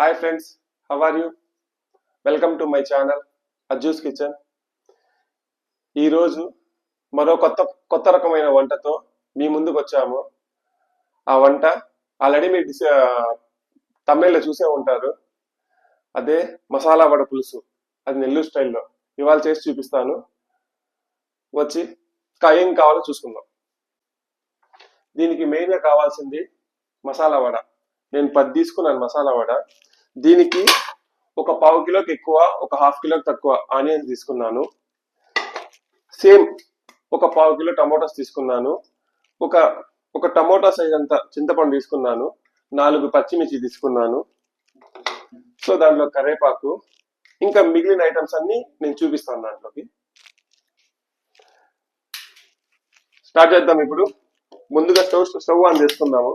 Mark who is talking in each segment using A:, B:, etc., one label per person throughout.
A: Hi friends, how are you? Welcome to my channel Ajju's Kitchen. ఈ రోజు మరో కొత్త రకమైన వంటతో మీ ముందుకు వచ్చాము. ఆ వంట ఆల్రెడీ మీరు తమిళలో చూసే ఉంటారు. అదే మసాలా వడ పులుసు. అది నెల్లూరు స్టైల్లో ఇవాళ చేసి చూపిస్తాను. వచ్చి ఏం కావాలో చూసుకుందాం. దీనికి మెయిన్గా కావాల్సింది మసాలా వడ. నేను 10 తీసుకున్నాను మసాలా వడ. దీనికి ఒక 1/2 కిలోకి ఎక్కువ, ఒక 1/2 కిలోకి తక్కువ ఆనియన్స్ తీసుకున్నాను. సేమ్ ఒక 1/2 కిలో టమోటాస్ తీసుకున్నాను. ఒక టమోటా సైజ్ అంత చింతపండు తీసుకున్నాను. 4 పచ్చిమిర్చి తీసుకున్నాను. సో దాంట్లో కరివేపాకు, ఇంకా మిగిలిన ఐటమ్స్ అన్ని నేను చూపిస్తాను. దాంట్లోకి స్టార్ట్ చేద్దాం. ఇప్పుడు ముందుగా స్టవ్ ఆన్ చేసుకుందాము.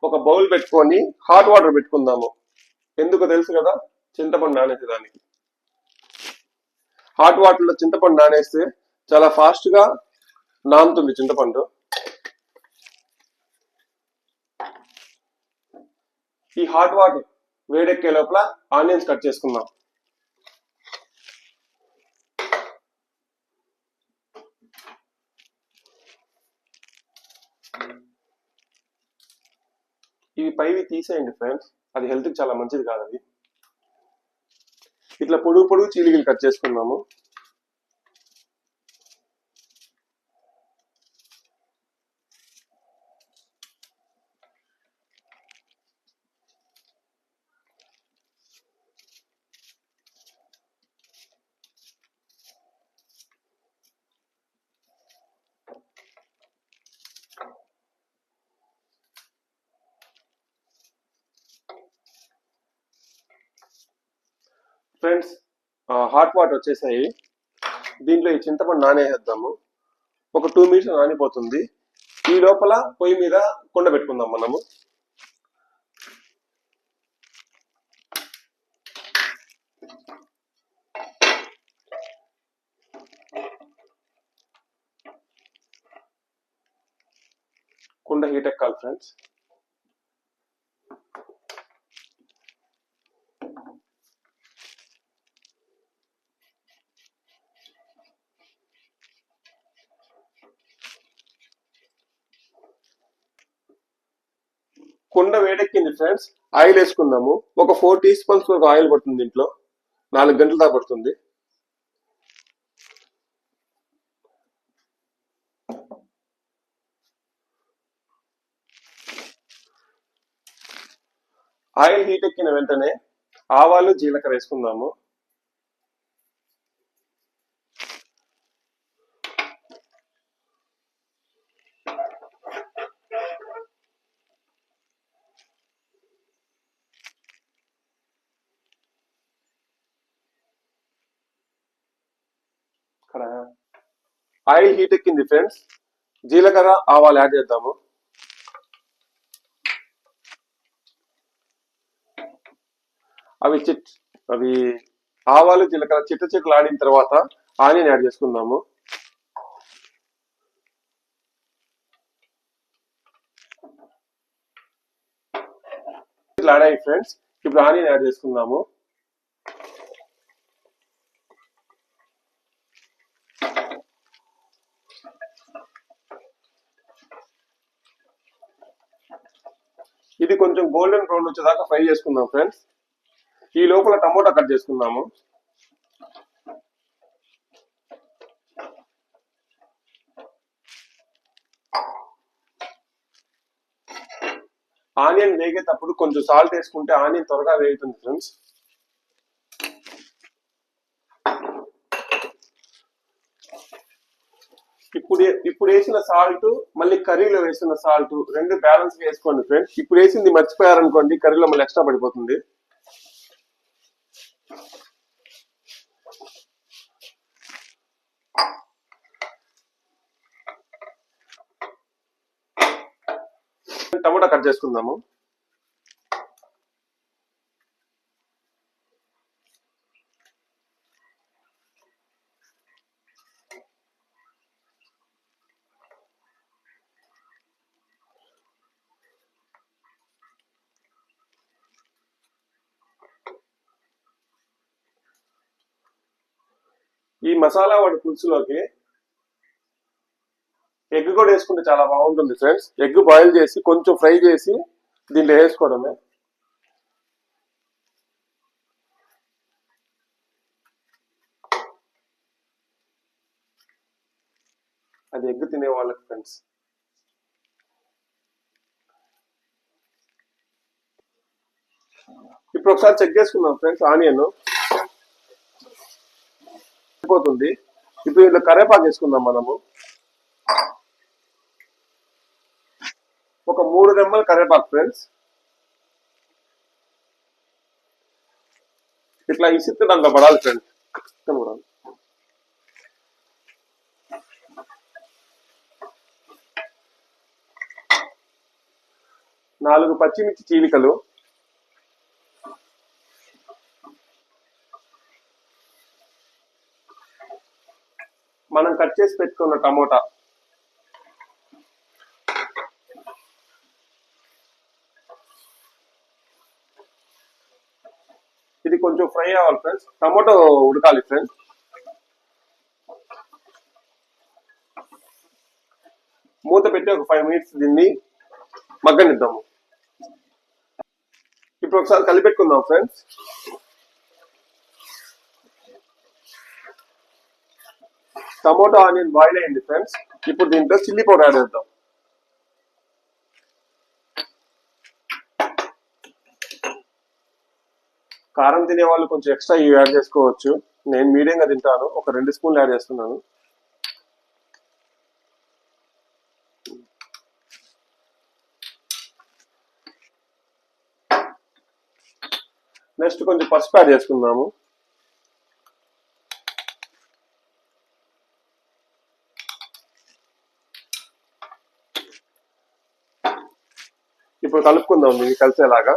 A: ఒక బౌల్ పెట్టుకొని హాట్ వాటర్ పెట్టుకుందాము. ఎందుకు తెలుసు కదా, చింతపండు నానేసేదానికి. హాట్ వాటర్ లో చింతపండు నానేస్తే చాలా ఫాస్ట్ గా నానుతుంది చింతపండు. ఈ హాట్ వాటర్ వేడెక్కే లోపల ఆనియన్స్ కట్ చేసుకుందాం. ఇవి పైవి తీసేయండి ఫ్రెండ్స్, అది హెల్త్ కి చాలా మంచిది కాదు. అది ఇట్లా పొడుగు చీలికలు కట్ చేసుకుందాము. ఫ్రెండ్స్, హాట్ వాటర్ వచ్చేసాయి. దీంట్లో ఈ చింతపండు నానేసేద్దాము. ఒక 2 మినిట్స్ నానిపోతుంది. ఈ లోపల పొయ్యి మీద కుండ పెట్టుకుందాం మనము. కుండ హీట్ ఎక్కాలి ఫ్రెండ్స్. కుండ వేడెక్కింది ఫ్రెండ్స్. ఆయిల్ వేసుకుందాము. ఒక 4 టీ స్పూన్స్ వరకు ఆయిల్ పడుతుంది. దీంట్లో 4 గంటల దాకా పడుతుంది. ఆయిల్ హీట్ ఎక్కిన వెంటనే ఆవాలు, జీలకర్ర వేసుకుందాము. ఆయిల్ హీట్ ఎక్కింది ఫ్రెండ్స్. జీలకర్ర, ఆవాలు యాడ్ చేద్దాము. అవి ఆవాలు, జీలకర్ర చిట్టలు ఆడిన తర్వాత ఆనియన్ యాడ్ చేసుకుందాము. ఇట్లా ఆడాయి ఫ్రెండ్స్. ఇప్పుడు ఆనియన్ యాడ్ చేసుకుందాము. ఇది కొంచెం గోల్డెన్ బ్రౌన్ వచ్చేదాకా ఫ్రై చేసుకుందాం ఫ్రెండ్స్. ఈ లోపల టమోటా కట్ చేసుకుందాము. ఆనియన్ వేగేటప్పుడు కొంచెం సాల్ట్ వేసుకుంటే ఆనియన్ త్వరగా వేగుతుంది ఫ్రెండ్స్. ఇప్పుడు వేసిన సాల్ట్, మళ్ళీ కర్రీలో వేసిన సాల్ట్ రెండు బ్యాలెన్స్ వేసుకోండి ఫ్రెండ్స్. ఇప్పుడు వేసింది మర్చిపోయారనుకోండి, కర్రీలో మళ్ళీ ఎక్స్ట్రా పడిపోతుంది. టమోటా కట్ చేసుకుందాము. ఈ మసాలా వడ పులుసులోకి ఎగ్ కూడా వేసుకుంటే చాలా బాగుంటుంది ఫ్రెండ్స్. ఎగ్ బాయిల్ చేసి కొంచెం ఫ్రై చేసి దీంట్లో వేసుకోవడమే. అది ఎగ్ తినే వాళ్ళకి ఫ్రెండ్స్. ఇప్పుడు ఒకసారి చెక్ చేసుకుందాం ఫ్రెండ్స్. ఆనియన్ అయిపోతుంది. ఇప్పుడు ఇందులో కరేపాకు వేసుకుందాం మనము. ఒక 3 రెమ్మల కరేపాకు ఫ్రెండ్స్. ఇట్లా ఇసిత్తే దాంట్లో పడాలి ఫ్రెండ్స్. 4 పచ్చిమిర్చి చీలికలు, మనం కట్ చేసి పెట్టుకున్న టమోటా, ఇది కొంచెం ఫ్రై అవ్వాలి ఫ్రెండ్స్. టమోటో ఉడకాలి ఫ్రెండ్స్. మూత పెట్టి ఒక 5 మినిట్స్ దీన్ని మగ్గనిద్దాము. ఇప్పుడు ఒకసారి కలిపెట్టుకుందాం ఫ్రెండ్స్. టమోటో ఆనియన్ బాయిల్ అయింది ఫ్రెండ్స్. ఇప్పుడు దీంట్లో చిల్లీ పౌడర్ యాడ్ చేద్దాం. కారం తినే వాళ్ళు కొంచెం ఎక్స్ట్రా యాడ్ చేసుకోవచ్చు. నేను మీడియంగా తింటాను. ఒక 2 స్పూన్లు యాడ్ చేస్తున్నాను. నెక్స్ట్ కొంచెం పసుపు యాడ్ చేసుకుందాము. ఇప్పుడు కలుపుకుందాం ఇది కలిసేలాగా.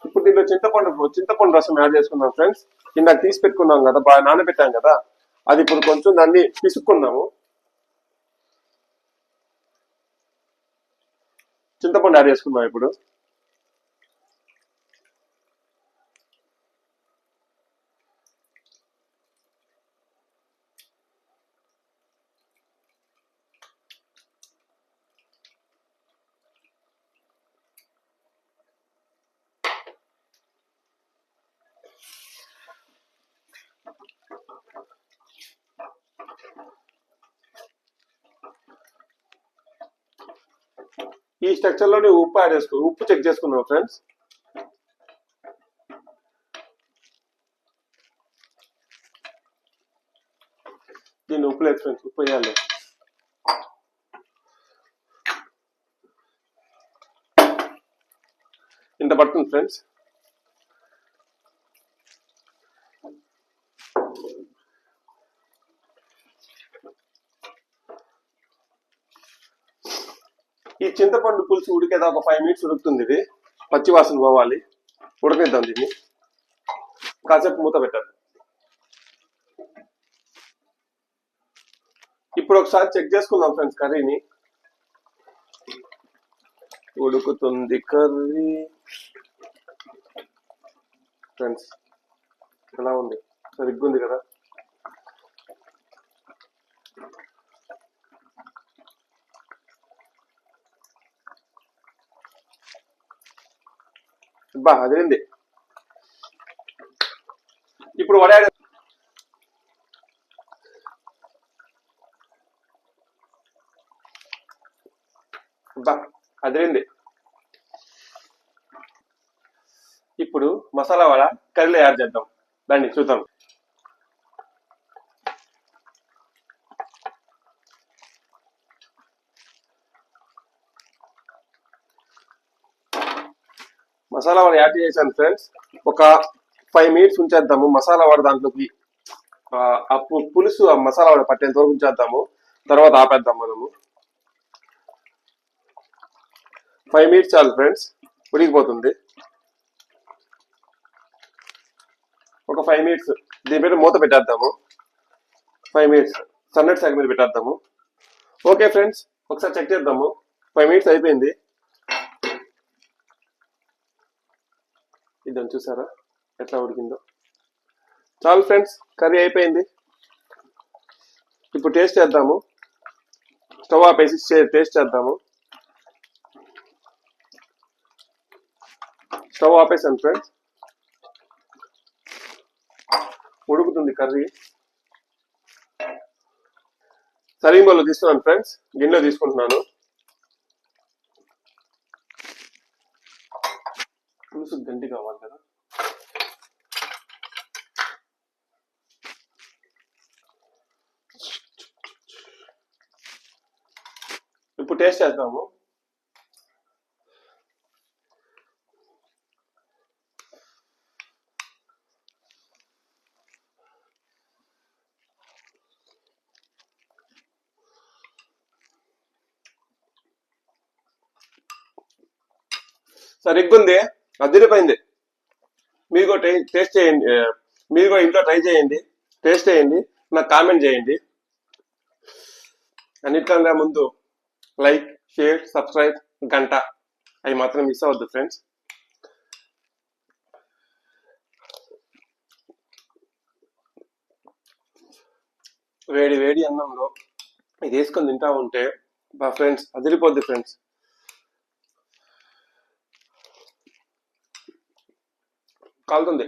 A: ఇప్పుడు దీంట్లో చింతపండు రసం యాడ్ చేసుకుందాం ఫ్రెండ్స్. ఇందాక తీసి పెట్టుకున్నాం కదా, బాగా నానబెట్టాం కదా, అది ఇప్పుడు కొంచెం దాన్ని పిసుక్కుందాము. చింతపండు యాడ్ చేసుకుందాం ఇప్పుడు. ఈ స్ట్రక్చర్ లోనే ఉప్పు చెక్ చేసుకుందాం ఫ్రెండ్స్. దీన్ని ఉప్పు లేదు ఫ్రెండ్స్, ఉప్పు వేయాలి. ఇంత పడుతుంది ఫ్రెండ్స్. ఈ చింతపండు పులుసు ఉడికేదా ఒక 5 మినిట్స్ ఉడుకుతుంది. ఇది పచ్చివాసన పోవాలి. ఉడకిద్దాం దీన్ని. కాసేపు మూత పెట్టాలి. ఇప్పుడు ఒకసారి చెక్ చేసుకుందాం ఫ్రెండ్స్ కర్రీని. ఉడుకుతుంది కర్రీ ఫ్రెండ్స్. ఎలా ఉంది? సరిగ్గా ఉంది కదా. బా అదేంది. ఇప్పుడు వడ బా అదిరింది. ఇప్పుడు మసాలా వడ కర్రీలో యాడ్ చేద్దాం. దాన్ని చూద్దాం. మసాలా వడ యాడ్ చేశాను ఫ్రెండ్స్. ఒక 5 మినిట్స్ ఉంచేద్దాము మసాలా వడ దాంట్లోకి. ఆ పులుసు ఆ మసాలా వడ పట్టేంత వరకు ఉంచేద్దాము. తర్వాత ఆపేద్దాం మనము. 5 మినిట్స్ చాలు ఫ్రెండ్స్, ఉడికిపోతుంది. ఒక 5 మినిట్స్ దీని మీద మూత పెట్టేద్దాము. 5 మినిట్స్ సన్నటి సాగ మీద పెట్టేద్దాము. ఓకే ఫ్రెండ్స్, ఒకసారి చెక్ చేద్దాము. 5 minutes అయిపోయింది. ఇదని చూసారా ఎట్లా ఉడికిందో. చాలు ఫ్రెండ్స్, కర్రీ అయిపోయింది. ఇప్పుడు టేస్ట్ చేద్దాము. స్టవ్ ఆపేసి టేస్ట్ చేద్దాము. స్టవ్ ఆపేసాను ఫ్రెండ్స్. ఉడుకుతుంది కర్రీ. సర్వింగ్ బౌల్లో తీసుకున్నాను ఫ్రెండ్స్, గిన్నెలో తీసుకుంటున్నాను. పులుసు గంటి కావాలి కదా. ఇప్పుడు టేస్ట్ చేద్దాము. సరిగ్గా ఉంది, అదిరిపోయింది. మీరు కూడా టేస్ట్ చేయండి. మీరు కూడా ఇంట్లో ట్రై చేయండి, టేస్ట్ చేయండి, నాకు కామెంట్ చేయండి. అన్నిటికన్నా ముందు లైక్, షేర్, సబ్స్క్రైబ్, గంట అవి మాత్రం మిస్ అవ్వద్దు ఫ్రెండ్స్. వేడి వేడి అన్నంలో ఇది వేసుకొని తింటా ఉంటే మా ఫ్రెండ్స్ అదిరిపోద్ది ఫ్రెండ్స్. కాలుతుంది.